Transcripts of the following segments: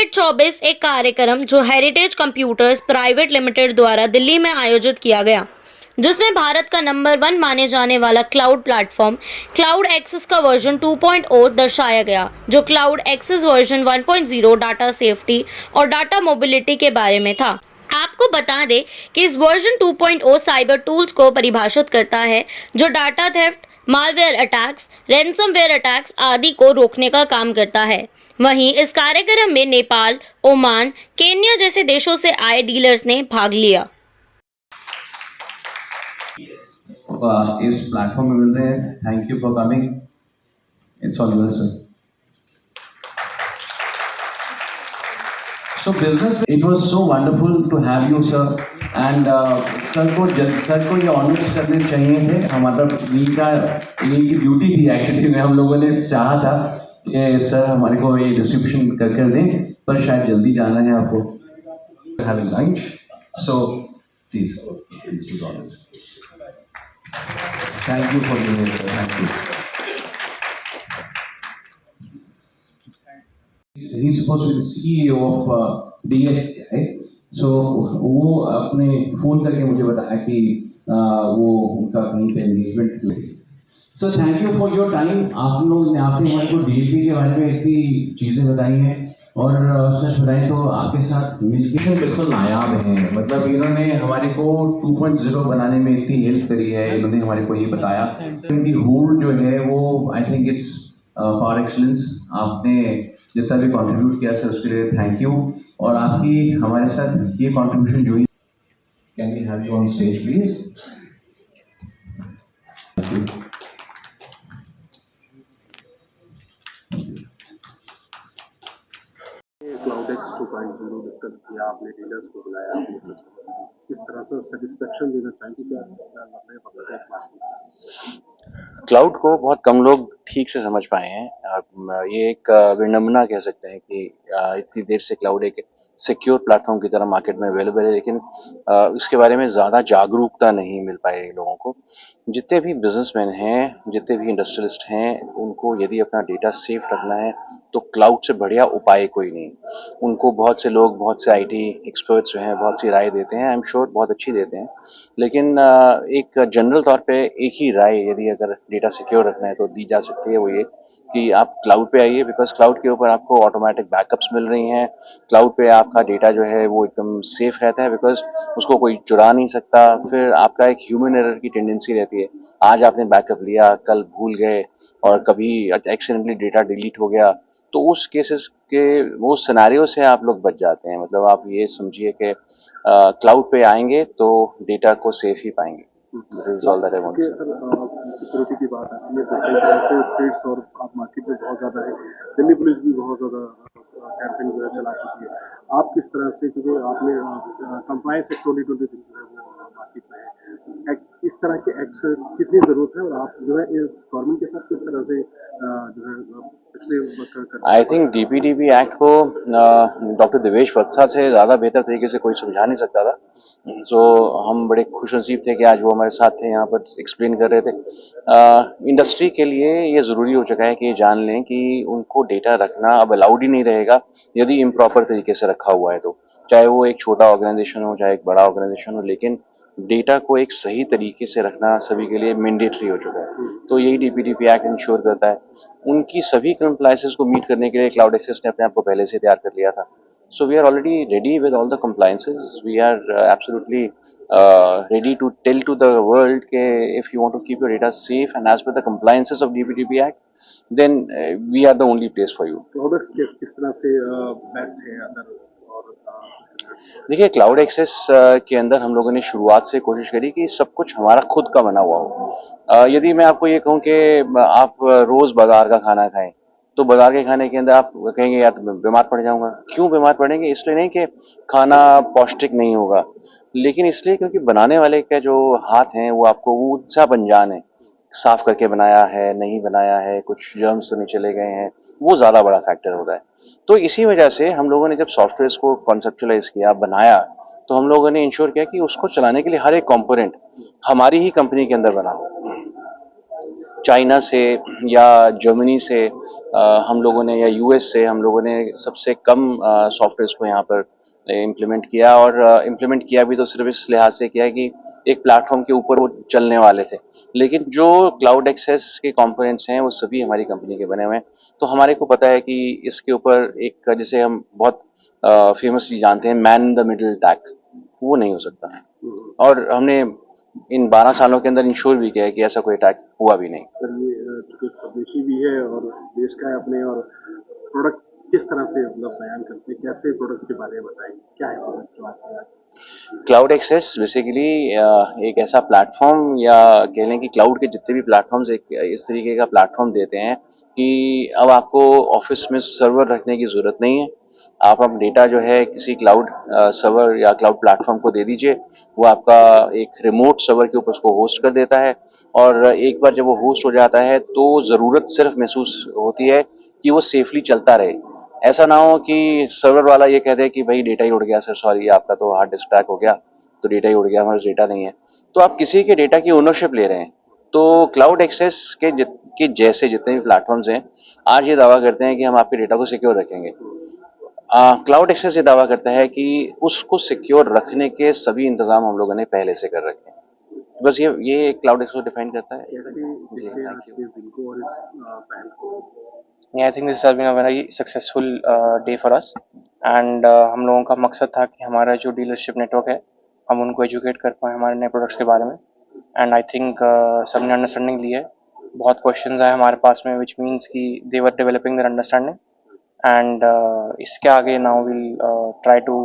Summit 24 एक कार्यक्रम जो हेरिटेज कंप्यूटर्स प्राइवेट लिमिटेड द्वारा दिल्ली में आयोजित किया गया, जिसमें भारत का नंबर 1 माने जाने वाला क्लाउड प्लेटफॉर्म क्लाउड एक्सेस का वर्जन 2.0 दर्शाया गया, जो cloud access version 1.0 data safety और डाटा मोबिलिटी के बारे में था। आपको बता दें कि इस वर्जन 2.0 साइबर टूल्स को परिभाषित करता है जो data theft, malware attacks, ransomware attacks आदि को रोकने का काम करता है। वहीं इस कार्यक्रम में नेपाल, ओमान, केन्या जैसे देशों से आए डीलर्स ने भाग लिया। इस प्लेटफॉर्म में मिल रहे हैं। Thank you for coming. It's all yours sir. So business, it was so wonderful to have you, sir. And sir को ये ऑनर्स करने चाहिए थे। हमारा ये की ड्यूटी थी एक्चुअली में। हम लोगों ने चाहा था कि सर हमारे को ये डिस्ट्रीब्यूशन कर दें, पर शायद जल्दी जाना है आपको। Having lunch, so please do honors. Thank you for being here, sir. Thank you. He's supposed to be the CEO of DSA, right? So वो अपने फोन करके मुझे बताया कि वो उनका कहीं पे एंगेजमेंट है। So thank you for your time. आपने हमारे को डीएलपी के बारे में इतनी चीज़ें बताई हैं, और सच बताएं तो आपके साथ मिलकर बिल्कुल नायाब हैं। मतलब इन्होंने हमारे को 2.0 बनाने में इतनी हेल्प करी है। इन्होंने हमारे को ये बताया इनकी होल्ड जो है वो I think it's for excellence. आपने जितना भी कंट्रीब्यूट किया सर उसके लिए थैंक यू। और आपकी हमारे साथ ये कंट्रीब्यूशन जो can we have you on stage please. Cloudex 2.0 discuss किया आपने, डीलर्स को बुलाया आपने, किस तरह से सेटिस्फेक्शन देना चाहेंगे क्या लंबे वक्त से क्लाउड को बहुत कम लोग ठीक से समझ पाए हैं। ये एक विडंबना कह सकते हैं कि इतनी देर से क्लाउड एक सिक्योर प्लेटफॉर्म की तरह मार्केट में अवेलेबल है, लेकिन इसके बारे में ज़्यादा जागरूकता नहीं मिल पाई लोगों को। जितने भी बिजनेसमैन हैं, जितने भी इंडस्ट्रियलिस्ट हैं, उनको यदि अपना डेटा सेफ रखना है तो क्लाउड से बढ़िया उपाय कोई नहीं। उनको बहुत से लोग, बहुत से आईटी एक्सपर्ट्स जो हैं, बहुत सी राय देते हैं। आई एम श्योर बहुत अच्छी देते हैं, लेकिन एक जनरल तौर पे एक ही राय यदि अगर डेटा सिक्योर रखना है तो दी जा सकती है, वो ये कि आप क्लाउड पे आइए। बिकॉज क्लाउड के ऊपर आपको ऑटोमेटिक बैकअप्स मिल रही हैं। क्लाउड पे आपका डेटा जो है वो एकदम सेफ रहता है, बिकॉज उसको कोई चुरा नहीं सकता। फिर आपका एक ह्यूमन एरर की टेंडेंसी रहती है। आज आपने बैकअप लिया, कल भूल गए और कभी एक्सीडेंटली डेटा डिलीट हो गया, तो उस केसेस के वो सिनेरियो से आप लोग बच जाते हैं। मतलब आप ये समझिए कि क्लाउड पे आएंगे तो डेटा को सेफ ही पाएंगे। This is all that I want. Security की बात आती है तो कई तरह से थ्रेट्स और आप मार्केट में बहुत ज़्यादा है। दिल्ली पुलिस भी बहुत ज़्यादा कैंपेन जो है चला चुकी है। आप किस तरह से, क्योंकि आपने कंप्लायंस एक्ट 2023 जो है वो मार्केट में है, इस तरह के एक्ट्स कितनी ज़रूरत है और आप जो है इस गवर्नमेंट के साथ किस तरह से जो है आई थिंक डीपीडीपी एक्ट को डॉक्टर देवेश वत्सा से ज़्यादा बेहतर तरीके से कोई समझा नहीं सकता था। तो हम बड़े खुशनसीब थे कि आज वो हमारे साथ थे, यहाँ पर एक्सप्लेन कर रहे थे। इंडस्ट्री के लिए ये ज़रूरी हो चुका है कि ये जान लें कि उनको डेटा रखना अब अलाउड ही नहीं रहेगा यदि इम्प्रॉपर तरीके से रखा हुआ है तो। चाहे वो एक छोटा ऑर्गेनाइजेशन हो, चाहे एक बड़ा ऑर्गेनाइजेशन हो, लेकिन डेटा को एक सही तरीके से रखना सभी के लिए मैंडेटरी हो चुका है। तो यही डीपीडीपी एक्ट इंश्योर करता है। उनकी सभी कंप्लायंसेस को मीट करने के लिए क्लाउड एक्सेस ने अपने आप को पहले से तैयार कर लिया था। So we are already ready with all the compliances. We are absolutely ready to tell to the world that if you want to keep your data safe and as per the compliances of DPDP Act, then we are the only place for you. क्लाउडेक्स किस तरह से best है other और देखिए, cloud access के अंदर हम लोगों ने शुरुआत से कोशिश करी कि सब कुछ हमारा खुद का बना हुआ हो। यदि मैं आपको ये कहूँ कि आप रोज बाजार का खाना खाएं, तो बाजार के खाने के अंदर आप कहेंगे यार बीमार पड़ जाऊंगा। क्यों बीमार पड़ेंगे? इसलिए नहीं कि खाना पौष्टिक नहीं होगा, लेकिन इसलिए क्योंकि बनाने वाले का जो हाथ है वो आपको वो उत्साह अनजान है, साफ करके बनाया है, नहीं बनाया है, कुछ जर्म्स तो नहीं चले गए हैं, वो ज़्यादा बड़ा फैक्टर होता है। तो इसी वजह से हम लोगों ने जब सॉफ्टवेयर को कॉन्सेप्चुलाइज किया, बनाया, तो हम लोगों ने इंश्योर किया कि उसको चलाने के लिए हर एक कंपोनेंट हमारी ही कंपनी के अंदर बना हो। चाइना से या जर्मनी से हम लोगों ने, या यूएस से हम लोगों ने सबसे कम सॉफ्टवेयर को यहाँ पर इम्प्लीमेंट किया, और इम्प्लीमेंट किया भी तो सिर्फ इस लिहाज से किया कि एक प्लेटफॉर्म के ऊपर वो चलने वाले थे, लेकिन जो क्लाउड एक्सेस के कंपोनेंट्स हैं वो सभी हमारी कंपनी के बने हुए हैं। तो हमारे को पता है कि इसके ऊपर एक, जिसे हम बहुत फेमसली जानते हैं, man in the middle tag, वो नहीं हो सकता। और हमने इन 12 सालों के अंदर इंश्योर भी किया है कि ऐसा कोई अटैक हुआ भी नहीं। सर ये चूंकि स्वदेशी भी है और देश का है अपने, और प्रोडक्ट किस तरह से मतलब बयान करते हैं, कैसे प्रोडक्ट के बारे में बताएंगे, क्या है प्रोडक्ट जो आपके यहाँ? क्लाउड एक्सेस बेसिकली एक ऐसा प्लेटफॉर्म, या कह लें कि क्लाउड के जितने भी प्लेटफॉर्म्स एक इस तरीके का प्लेटफॉर्म देते हैं कि अब आपको ऑफिस में सर्वर रखने की ज़रूरत नहीं है। आप अपना डेटा जो है किसी क्लाउड सर्वर या क्लाउड प्लेटफॉर्म को दे दीजिए, वो आपका एक रिमोट सर्वर के ऊपर उसको होस्ट कर देता है, और एक बार जब वो होस्ट हो जाता है तो ज़रूरत सिर्फ महसूस होती है कि वो सेफली चलता रहे। ऐसा ना हो कि सर्वर वाला ये कह दे कि भाई डेटा ही उड़ गया सर, सॉरी आपका तो हार्ड डिस्क क्रैक हो गया, तो डेटा ही उड़ गया, हमारा डेटा नहीं है। तो आप किसी के डेटा की ओनरशिप ले रहे हैं। तो क्लाउड एक्सेस के जैसे जितने भी प्लेटफॉर्म्स हैं, आज ये दावा करते हैं कि हम आपके डेटा को सिक्योर रखेंगे। क्लाउड एक्सेस ये दावा करता है कि उसको सिक्योर रखने के सभी इंतजाम हम लोगों ने पहले से कर रखे हैं। बस ये क्लाउड एक्सेस को डिफाइन करता है। कैसे देखते हैं आज के दिन को और इस पहल को? Yeah, I think this has been a very successful day for us, and हम लोगों का मकसद था कि हमारा जो डीलरशिप नेटवर्क है हम उनको एजुकेट कर पाएँ हमारे नए प्रोडक्ट्स के बारे में, एंड आई थिंक सबने अंडरस्टैंडिंग ली है। बहुत क्वेश्चंस आए हमारे पास में, विच मीन्स कि they were developing their understanding, and इसके आगे now will try to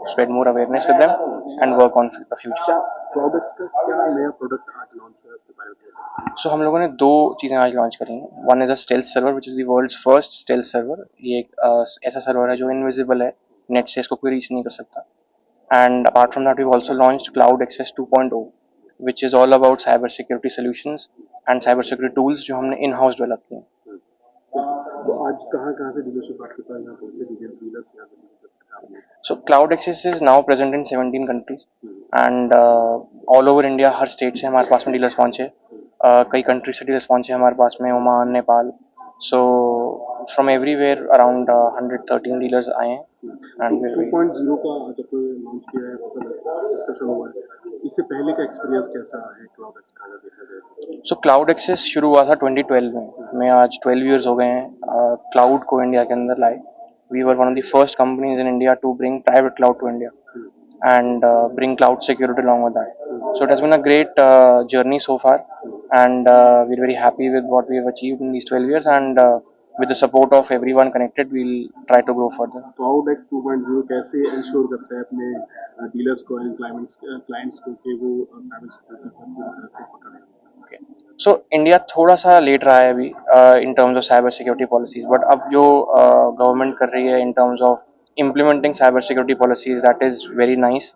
spread more awareness with them and work on the future. Products का क्या नया प्रोडक्ट आज लॉन्च हुआ है, उसके बारे में बताइए। सो हम लोगों ने दो चीज़ें आज लॉन्च करी हैं। One is a stealth server which is the world's first stealth server. ये एक ऐसा सर्वर है जो इनविजिबल है, नेट से इसको कोई रीच नहीं कर सकता। And apart from that we also launched cloud access 2.0 which is all about cyber security solutions and cyber security tools जो हमने इन हाउस डेवलप किए हैं। तो आज कहाँ से डीलरशिप आपके पास यहाँ पहुँचे, डीलर्स यहाँ पे? So Cloud Access is now present in 17 countries, and all over India her state से हमारे पास में डीलर्स पहुँचे। कई कंट्री से डीलर्स पहुँचे हमारे पास में, Oman, Nepal. So from everywhere around 113 dealers आए हैं। एंड 2.0 का जब लॉन्च किया है, मतलब डिस्कशन हुआ है, इससे पहले का एक्सपीरियंस कैसा है क्लाउड एक्सेस का, अगर देखा जाए? सो क्लाउड एक्सेस शुरू हुआ था 2012 में आज 12 ईयर्स हो गए हैं क्लाउड को इंडिया के अंदर लाए। We were one of the first companies in India to bring private cloud to India and bring cloud security along with that. So it has been a great journey so far, and we're very happy with what we have achieved in these 12 years, and with the support of everyone connected, we'll try to grow further. Cloud X 2.0 कैसे ensure करता है अपने dealers को and clients को कि वो cyber security को पूरी तरह से पकड़ें? सो इंडिया थोड़ा सा लेट रहा है अभी in terms of cyber security policies, but अब जो गवर्नमेंट कर रही है in terms of implementing cyber security policies, that is very nice,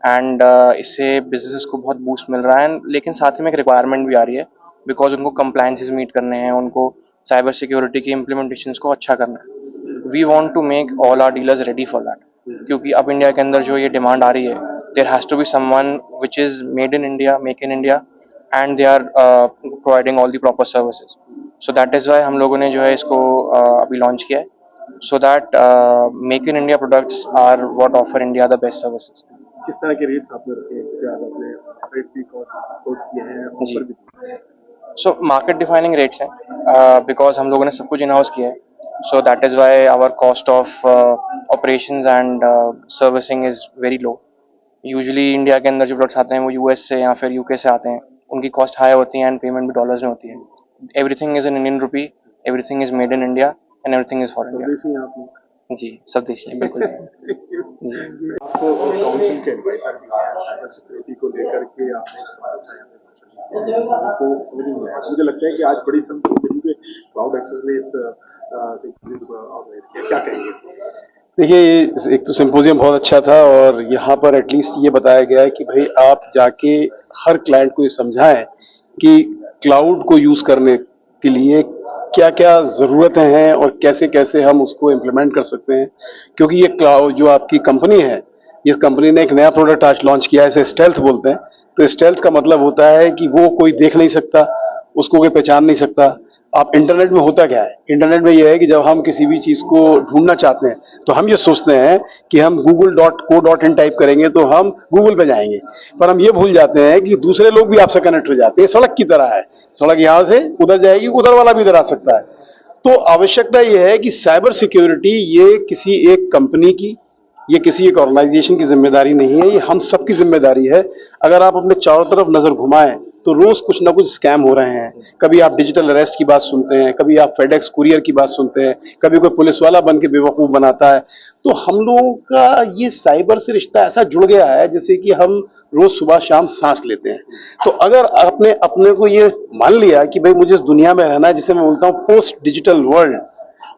and इससे बिजनेस को बहुत बूस्ट मिल रहा है। लेकिन साथ ही में एक रिक्वायरमेंट भी आ रही है, बिकॉज उनको कंप्लायंसेस मीट करने हैं, उनको साइबर सिक्योरिटी की इम्प्लीमेंटेशंस को अच्छा करना है। We want to make all our dealers ready for that, क्योंकि अब इंडिया के अंदर जो ये डिमांड आ रही है, there has to be someone which is made in India, make in India, and they are providing all the proper services. So that is why हम लोगों ने जो है इसको अभी लॉन्च किया है, so that make in India products are what offer India the best services. किस तरह के रेट्स आपने रखे हैं, क्योंकि आप अपने रेट भी कोट किए हैं, ऑफर भी दिए हैं? So market defining rates हैं, because हम लोगों ने सब कुछ इन हाउस किया है, so that is why our cost of operations and servicing is very low. Usually India के अंदर जो प्रोडक्ट्स आते हैं वो यूएस से या फिर यूके से आते हैं, उनकी कॉस्ट हाई होती है एंड पेमेंट भी डॉलर्स में होती है। Everything is in Indian rupee, everything is made in India, and everything is for India. स्वदेशी हैं आप लोग? जी, सब देशी है, बिल्कुल। जी, आपको काउंसिल के एडवाइजर भी हैं साइबर सिक्योरिटी को लेकर के, आपने अच्छा यहाँ पे आपको समझ नहीं आया। मुझे लगता है कि आज बड़ी संख्या में क्लाउड एक्सेस ने इस सिम्पोजियम को ऑर्गेनाइज किया, क्या कहेंगे इसमें? देखिए, ये एक तो सिम्पोजियम बहुत अच्छा था, और यहाँ पर एटलीस्ट ये बताया गया है कि भाई आप जाके हर क्लाइंट को ये समझाएं कि क्लाउड को यूज़ करने के लिए क्या क्या ज़रूरतें हैं और कैसे कैसे हम उसको इम्प्लीमेंट कर सकते हैं। क्योंकि ये क्लाउड जो आपकी कंपनी है, इस कंपनी ने एक नया प्रोडक्ट आज लॉन्च किया है, इसे स्टेल्थ बोलते हैं। तो स्टेल्थ का मतलब होता है कि वो कोई देख नहीं सकता, उसको कोई पहचान नहीं सकता। आप इंटरनेट में होता क्या है, इंटरनेट में ये है कि जब हम किसी भी चीज़ को ढूंढना चाहते हैं तो हम ये सोचते हैं कि हम google.co.in टाइप करेंगे तो हम गूगल पे जाएंगे, पर हम ये भूल जाते हैं कि दूसरे लोग भी आपसे कनेक्ट हो जाते हैं। सड़क की तरह है, सड़क यहाँ से उधर जाएगी, उधर वाला भी इधर आ सकता है। तो आवश्यकता ये है कि साइबर सिक्योरिटी ये किसी एक कंपनी की, ये किसी एक ऑर्गेनाइजेशन की जिम्मेदारी नहीं है, ये हम सबकी जिम्मेदारी है। अगर आप अपने चारों तरफ नजर घुमाएं तो रोज कुछ ना कुछ स्कैम हो रहे हैं। कभी आप डिजिटल अरेस्ट की बात सुनते हैं, कभी आप फेडेक्स कुरियर की बात सुनते हैं, कभी कोई पुलिस वाला बन के बेवकूफ बनाता है। तो हम लोगों का ये साइबर से रिश्ता ऐसा जुड़ गया है जैसे कि हम रोज सुबह शाम सांस लेते हैं। तो अगर आपने अपने को ये मान लिया कि भाई मुझे इस दुनिया में रहना है जिसे मैं बोलता हूँ post digital world,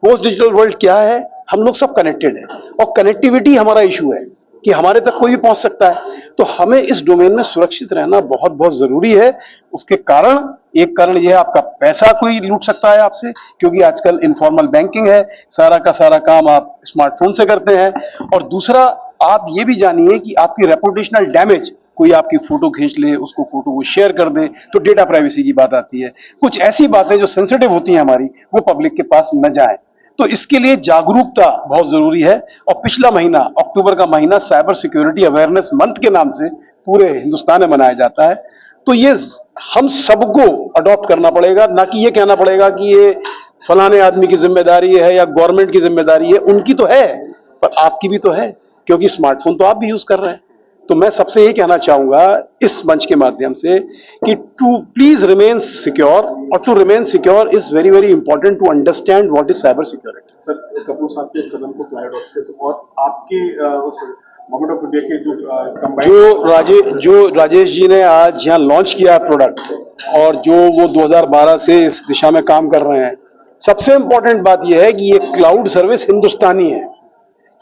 post digital world क्या है, हम लोग सब कनेक्टेड हैं और कनेक्टिविटी हमारा इशू है कि हमारे तक कोई भी पहुंच सकता है। तो हमें इस डोमेन में सुरक्षित रहना बहुत बहुत जरूरी है। उसके कारण एक कारण यह है आपका पैसा कोई लूट सकता है आपसे, क्योंकि आजकल इनफॉर्मल बैंकिंग है, सारा का सारा काम आप स्मार्टफोन से करते हैं। और दूसरा आप ये भी जानिए कि आपकी रेपुटेशनल डैमेज, कोई आपकी फोटो खींच ले, उसको फोटो को शेयर कर दे तो डेटा प्राइवेसी की बात आती है। कुछ ऐसी बातें जो सेंसिटिव होती हैं हमारी, वो पब्लिक के पास न जाए। तो इसके लिए जागरूकता बहुत जरूरी है। और पिछला महीना, अक्टूबर का महीना साइबर सिक्योरिटी अवेयरनेस मंथ के नाम से पूरे हिंदुस्तान में मनाया जाता है। तो ये हम सबको अडॉप्ट करना पड़ेगा, ना कि ये कहना पड़ेगा कि ये फलाने आदमी की जिम्मेदारी है या गवर्नमेंट की जिम्मेदारी है। उनकी तो है, पर आपकी भी तो है, क्योंकि स्मार्टफोन तो आप भी यूज कर रहे हैं। तो मैं सबसे यही कहना चाहूंगा इस मंच के माध्यम से कि टू प्लीज रिमेन सिक्योर, और to remain secure is very very important to understand what is cyber security. Sir, Kapoor साहब के इस कदम को क्लाउड एक्सेस और आपके उस गवर्नमेंट ऑफ इंडिया के जो राजेश जी ने आज यहाँ लॉन्च किया है प्रोडक्ट, और जो वो 2012 से इस दिशा में काम कर रहे हैं, सबसे इंपॉर्टेंट बात यह है कि ये क्लाउड सर्विस हिंदुस्तानी है।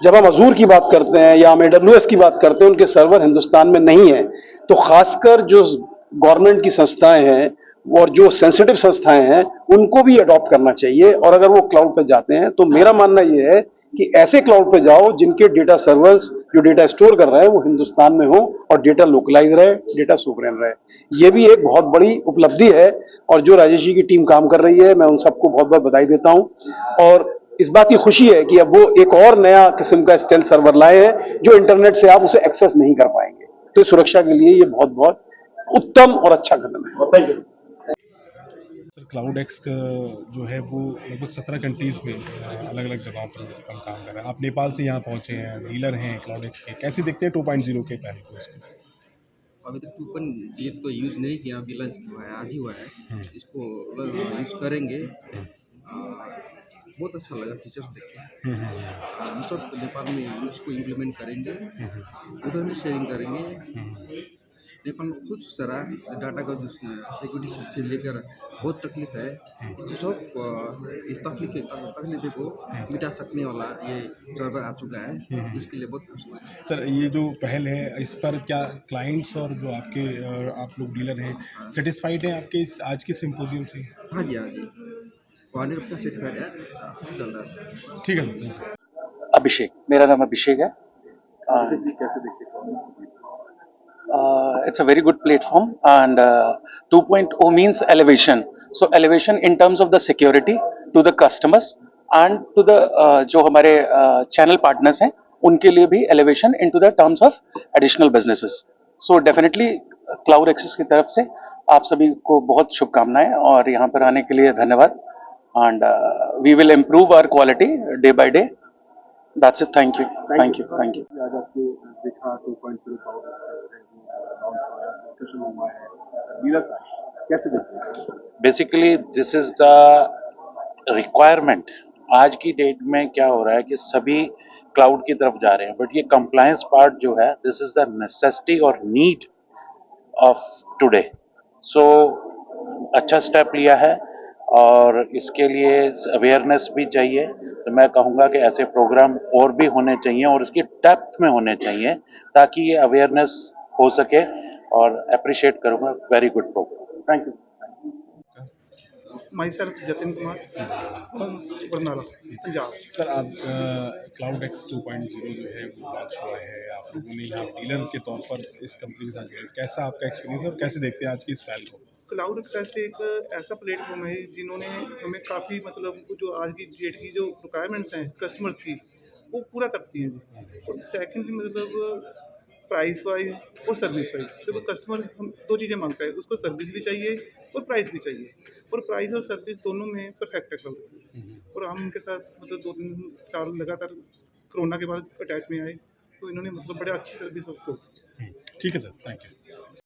जब हम अजूर की बात करते हैं या हम AWS की बात करते हैं, उनके सर्वर हिंदुस्तान में नहीं है। तो खासकर जो गवर्नमेंट की संस्थाएं हैं और जो सेंसिटिव संस्थाएं हैं, उनको भी अडॉप्ट करना चाहिए। और अगर वो क्लाउड पे जाते हैं तो मेरा मानना ये है कि ऐसे क्लाउड पे जाओ जिनके डेटा सर्वर्स जो डेटा स्टोर कर रहे हैं वो हिंदुस्तान में हो और डेटा लोकलाइज रहे, डेटा सोवरेन रहे। ये भी एक बहुत बड़ी उपलब्धि है और जो राजेश जी की टीम काम कर रही है, मैं उन सबको बहुत बहुत बधाई देता हूँ। और इस बात की खुशी है कि अब वो एक और नया किस्म का स्टेल्थ सर्वर लाए हैं जो इंटरनेट से आप उसे एक्सेस नहीं कर पाएंगे। तो सुरक्षा के लिए ये बहुत बहुत उत्तम और अच्छा कदम है। सर क्लाउड एक्स जो है वो लगभग 17 कंट्रीज़ में अलग अलग जगहों पर हम काम कर रहे हैं। आप नेपाल से यहाँ पहुँचे हैं, डीलर हैं क्लाउड एक्स के, कैसे देखते हैं 2.0 के पहल को इसको? अभी तक 2.0 तो यूज़ नहीं किया, अभी लॉन्च हुआ है, आज ही हुआ है। इसको यूज़ करेंगे। बहुत अच्छा लगा फीचर्स देख के। हम सब नेपाल में इसको इम्प्लीमेंट करेंगे, उधर में शेयरिंग करेंगे। नेपाल में खुद सारा डाटा का जो सिक्योरिटी से लेकर बहुत तकलीफ है, इसको सब इस तकलीफ को मिटा सकने वाला ये सर्वर आ चुका है। इसके लिए बहुत खुशी है। सर ये जो पहल है इस पर क्या क्लाइंट्स और जो आपके आप लोग डीलर हैं सेटिस्फाइड हैं आपके इस आज के सिंपोजियम से? हाँ जी, हाँ जी, 100% सर्टिफाइड है, अच्छे से चल रहा है सर। ठीक है सर। अभिषेक, मेरा नाम अभिषेक है। कैसे देखते हैं? It's a very good platform, and 2.0 means elevation. So elevation in terms of the security to the customers and to the जो हमारे channel partners हैं उनके लिए भी elevation into the terms of additional businesses. So definitely Cloud Access की तरफ से आप सभी को बहुत शुभकामनाएं और यहाँ पर आने के लिए धन्यवाद। And we will improve our quality day by day. That's it. Thank you. Thank you. Thank you. आज आपने देखा 2.0 क्लाउड लॉन्च हुआ है, डिस्कशन हुआ है, नीरज साहब कैसे देखते हैं? Basically this is the requirement. आज की डेट में क्या हो रहा है कि सभी क्लाउड की तरफ जा रहे हैं, बट ये कंप्लायंस पार्ट जो है दिस इज द नेसेसिटी और नीड ऑफ टुडे। सो अच्छा स्टेप लिया है और इसके लिए अवेयरनेस भी चाहिए। तो मैं कहूँगा कि ऐसे प्रोग्राम और भी होने चाहिए और इसकी डेप्थ में होने चाहिए ताकि ये अवेयरनेस हो सके, और अप्रिशिएट करूँगा। Very good programme. Thank you. Myself Jatin Kumar from Barnala, Punjab. Sir आप क्लाउड एक्स 2.0 जो है वो लॉन्च हुआ है, आप लोगों ने यहाँ डीलर के तौर पर इस कंपनी के साथ जुड़े, कैसा आपका एक्सपीरियंस है और कैसे देखते हैं आज की इस पहल को? क्लाउड एक्सेस एक ऐसा प्लेटफॉर्म है जिन्होंने हमें काफ़ी मतलब जो आज की डेट की जो रिक्वायरमेंट्स हैं कस्टमर्स की वो पूरा करती हैं जी। और सेकेंडली मतलब प्राइस वाइज और सर्विस वाइज देखो कस्टमर हम दो चीज़ें मांगता है, उसको सर्विस भी चाहिए और प्राइस भी चाहिए, और प्राइस और सर्विस दोनों में परफेक्ट है क्लाउड एक्सेस। और हम इनके साथ मतलब 2-3 साल लगातार कोरोना के बाद अटैच में आए, तो इन्होंने मतलब बड़े अच्छी सर्विस उसको ठीक है सर, थैंक यू।